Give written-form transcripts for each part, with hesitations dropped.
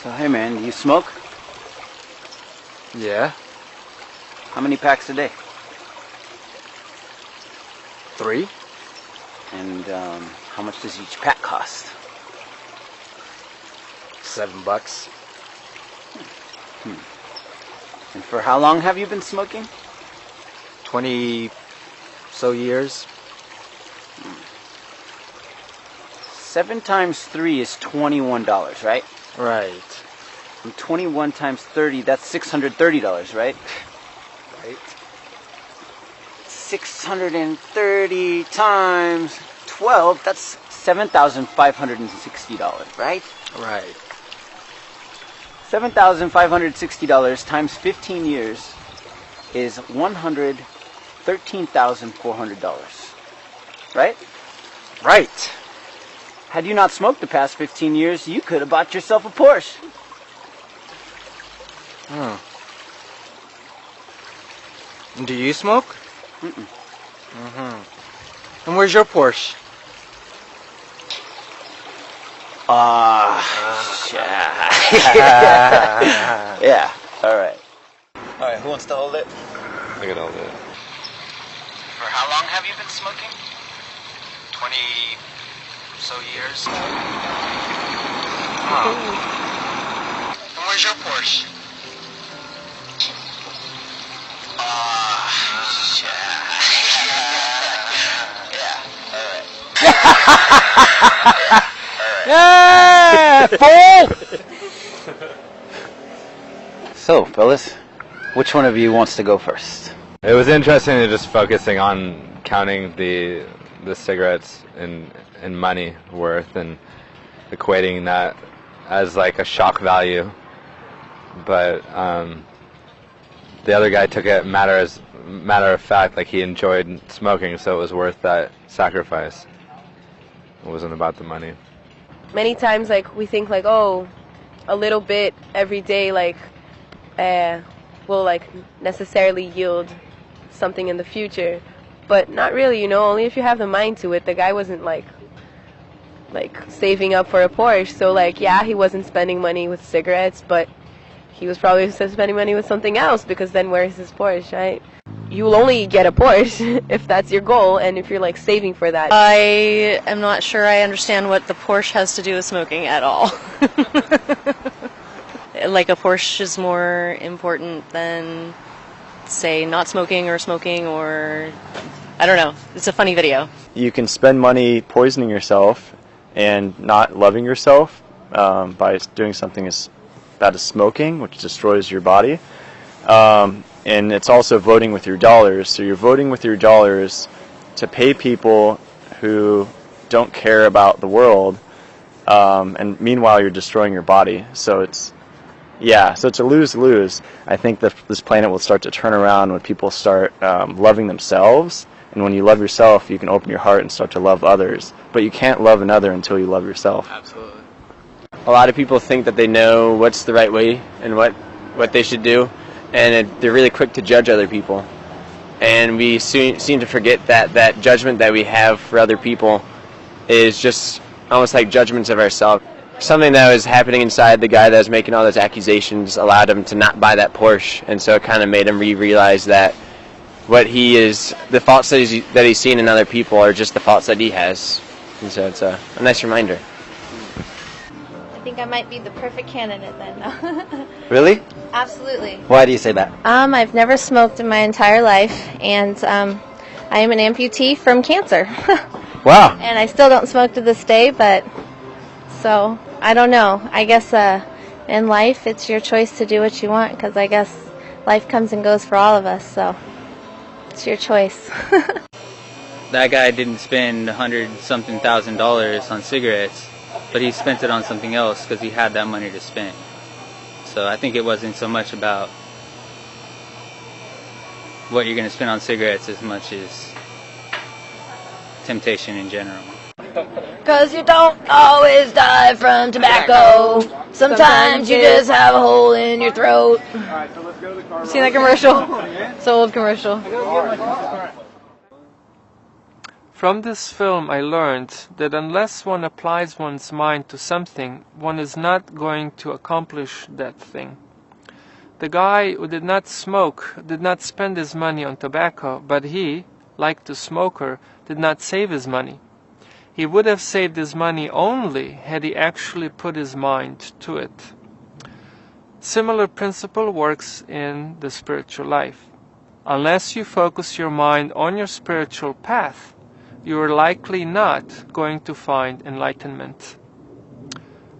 So hey man, do you smoke? Yeah. How many packs a day? 3. And how much does each pack cost? $7. And for how long have you been smoking? 20 so years. 7 times 3 is $21, right? Right. And 21 times 30, that's $630, right? Right. 630 times 12, that's $7,560, right? Right. $7,560 times 15 years is $113,400, right? Right. Had you not smoked the past 15 years, you could have bought yourself a Porsche. Do you smoke? Mm-mm. And where's your Porsche? Yeah, alright. Alright, who wants to hold it? I can hold it. For how long have you been smoking? 20 so years. And where's your Porsche? Yeah, fool! So, fellas, which one of you wants to go first? It was interesting to just focusing on counting the cigarettes in money worth and equating that as like a shock value. But the other guy took it matter of fact, like he enjoyed smoking, so it was worth that sacrifice. It wasn't about the money. Many times, like, we think, like, oh, a little bit every day, like, will, like, necessarily yield something in the future. But not really, you know, only if you have the mind to it. The guy wasn't, like saving up for a Porsche. So, like, yeah, he wasn't spending money with cigarettes, but he was probably spending money with something else, because then where's his Porsche, right? You'll only get a Porsche if that's your goal and if you're like saving for that. I am not sure I understand what the Porsche has to do with smoking at all. Like a Porsche is more important than, say, not smoking, or I don't know. It's a funny video. You can spend money poisoning yourself and not loving yourself by doing something as bad as smoking, which destroys your body. And it's also voting with your dollars. So you're voting with your dollars to pay people who don't care about the world, and meanwhile you're destroying your body. So it's a lose-lose. I think that this planet will start to turn around when people start loving themselves. And when you love yourself, you can open your heart and start to love others. But you can't love another until you love yourself. Absolutely. A lot of people think that they know what's the right way and what they should do, and they're really quick to judge other people. And we seem to forget that judgment that we have for other people is just almost like judgments of ourselves. Something that was happening inside the guy that was making all those accusations allowed him to not buy that Porsche, and so it kind of made him realize that the faults that he's seen in other people are just the faults that he has. And so it's a nice reminder. I think I might be the perfect candidate then. Really? Absolutely. Why do you say that? I've never smoked in my entire life, and I am an amputee from cancer. Wow. And I still don't smoke to this day, but so I don't know. I guess in life it's your choice to do what you want, because I guess life comes and goes for all of us, so it's your choice. That guy didn't spend $100-something thousand on cigarettes, but he spent it on something else because he had that money to spend. So I think it wasn't so much about what you're going to spend on cigarettes as much as temptation in general. 'Cause you don't always die from tobacco. Sometimes you just have a hole in your throat. Seen that commercial? It's an old commercial. From this film I learned that unless one applies one's mind to something, one is not going to accomplish that thing. The guy who did not smoke did not spend his money on tobacco, but he, like the smoker, did not save his money. He would have saved his money only had he actually put his mind to it. Similar principle works in the spiritual life. Unless you focus your mind on your spiritual path, you are likely not going to find enlightenment.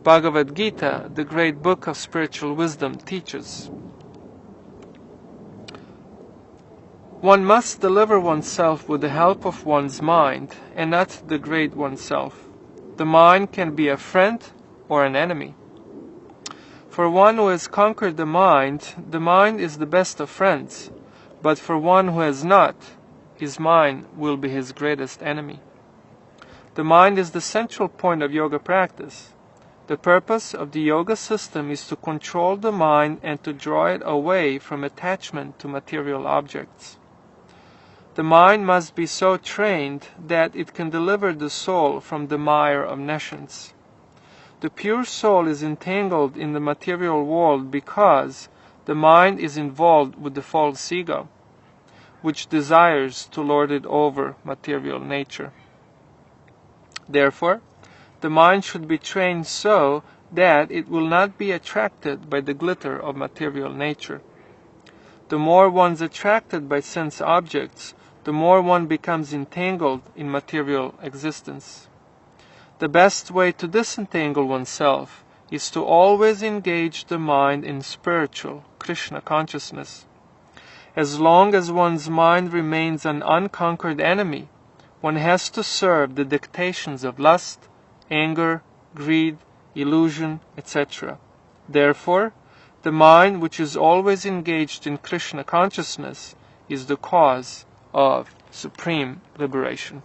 Bhagavad Gita, the great book of spiritual wisdom, teaches, one must deliver oneself with the help of one's mind and not degrade oneself. The mind can be a friend or an enemy. For one who has conquered the mind is the best of friends, but for one who has not, his mind will be his greatest enemy. The mind is the central point of yoga practice. The purpose of the yoga system is to control the mind and to draw it away from attachment to material objects. The mind must be so trained that it can deliver the soul from the mire of nescience. The pure soul is entangled in the material world because the mind is involved with the false ego, which desires to lord it over material nature. Therefore, the mind should be trained so that it will not be attracted by the glitter of material nature. The more one's attracted by sense objects, the more one becomes entangled in material existence. The best way to disentangle oneself is to always engage the mind in spiritual Krishna consciousness. As long as one's mind remains an unconquered enemy, one has to serve the dictations of lust, anger, greed, illusion, etc. Therefore, the mind which is always engaged in Krishna consciousness is the cause of supreme liberation.